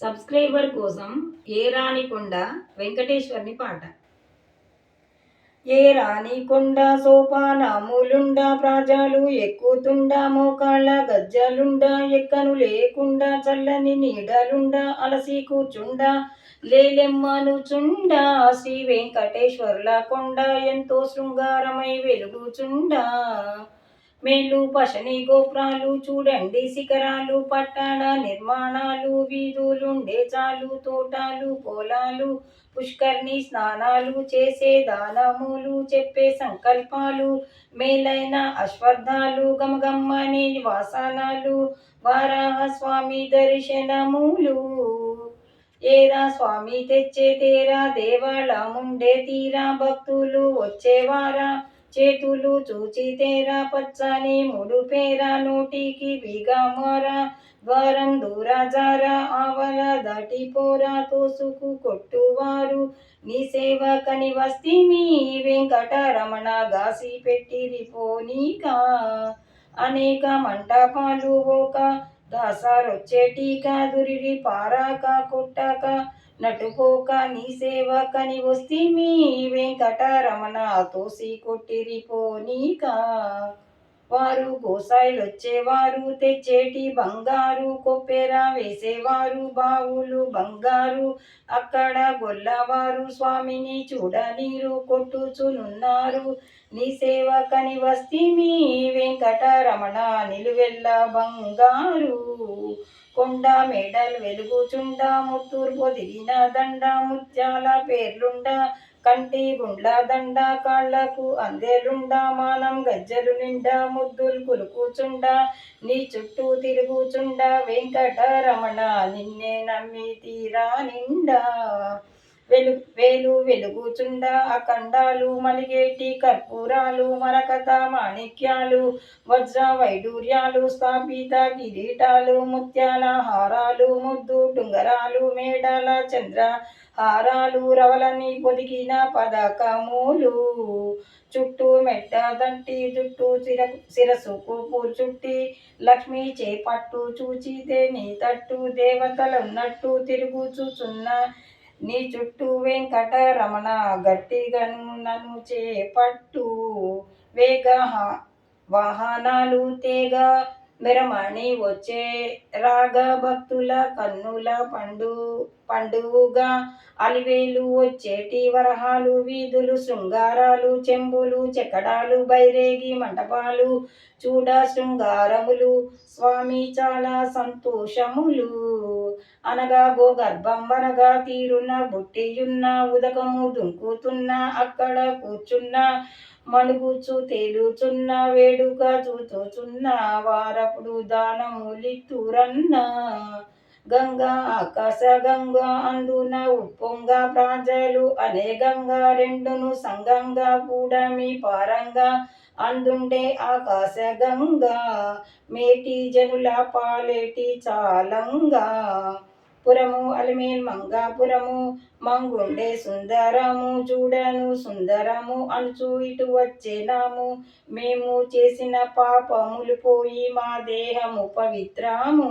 Subscriber కోసం ఏ రాణికొండ వెంకటేశ్వర్ని పాట. ఏ రాణికొండ సోపానములుండ ప్రాజాలు ఎక్కుతుండ మోకాళ్ళ గజ్జలుండ ఎక్కను లేకుండా చల్లని నీడలుండ అలసి కూర్చుండ లేలెమ్మనుచుండ శ్రీ వెంకటేశ్వర్ల కొండ ఎంతో శృంగారమై వెలుగుచుండ. మేలు పశని గోపురాలు చూడండి శిఖరాలు పట్టణ నిర్మాణాలు వీధులుండే చాలు తోటాలు పొలాలు పుష్కర్ణి స్నానాలు చేసే దానములు చెప్పే సంకల్పాలు మేలైన అశ్వత్థాలు గమగమ్మని నివాసనాలు వారాహ స్వామి దర్శనములు. ఏరా స్వామి తెచ్చే తేరా దేవాలముండే తీరా భక్తులు వచ్చేవారా చేతులు చూచి తేరా పచ్చని ముడు పేరా నోటికి బిగమారా ద్వారం దూరాజారా ఆవల దాటిపోరా తోసుకు కొట్టువారు నీ సేవ కని వస్తిమి వెంకటరమణ గాసి పెట్టిరి పోనీకా అనేక మంటపాలు ఒక దాసారొచ్చేటిక దురిరి పారాక కొట్టాక నటుకోక నీ సేవ కని వస్తిమి వెంకటరమణ తోసి కొట్టిరి పోనీకా. వారు గోసాయిలొచ్చేవారు తెచ్చేటి బంగారు కొప్పెర వేసేవారు బావులు బంగారు అక్కడ గొల్లవారు స్వామిని చూడనీరు కొట్టుచునున్నారు నీ సేవ కని వస్తిమి వెంకటరమణ నిలువెల్ల బంగారు. కొండ మేడలు వెలుగుచుండ ముత్తూరు పొదిగిన దండ ముత్యాల పేర్లుండ కంటి గుండ్ల దండ కాళ్లకు అందెలుండ మానం గజ్జలు నిండా ముద్దులు కులుకుచుండ నీ చుట్టూ తిరుగుచుండ వెంకటరమణ నిన్నే నమ్మి తీరా నిండా. వేలు వెలుగుచుండ అఖండాలు మలిగేటి కర్పూరాలు మరకత మాణిక్యాలు వజ్ర వైడూర్యాలు స్థాపిత కిరీటాలు ముత్యాల హారాలు ముద్దు టుంగరాలు మేడల చంద్ర హారాలు రవలని పొదిగిన పదకములు చుట్టూ మెట్ట దంటి జుట్టు శిరసుకు పూచుట్టి లక్ష్మీ చేపట్టు చూచితే నీ తట్టు దేవతలున్నట్టు తిరుగుచుచున్న నీ చుట్టూ వెంకటరమణ గట్టిగను నన్ను చేపట్టు. వేగ వాహనాలు తేగ మెరమణి వచ్చే రాగ భక్తుల కన్నుల పండువుగా అలివేలు వచ్చేటి వరహాలు వీధులు శృంగారాలు చెంబులు చెక్కడాలు బైరేగి మంటపాలు చూడ శృంగారములు స్వామి చాలా సంతోషములు. అనగా గోగర్భం వనగా తీరున బుట్టియున్న ఉదకము దుంకుతున్న అక్కడ కూర్చున్న మణుగుచు తేలుచున్న వేడుక చూచుచున్న వారప్పుడు దానములిత్తురన్న. గంగా ఆకాశ గంగా అందున ఉప్పొంగ ప్రాజలు అనే గంగా రెండును సంగంగా కూడమి పారంగా అందుండే ఆకాశ గంగా మేటి జనుల పాలేటి చాలంగా. పురము అలిమేల్ మంగాపురము మంగుండే సుందరము చూడను సుందరము అనుచు ఇటు వచ్చేనాము మేము చేసిన పాపములు పోయి మా దేహము పవిత్రము.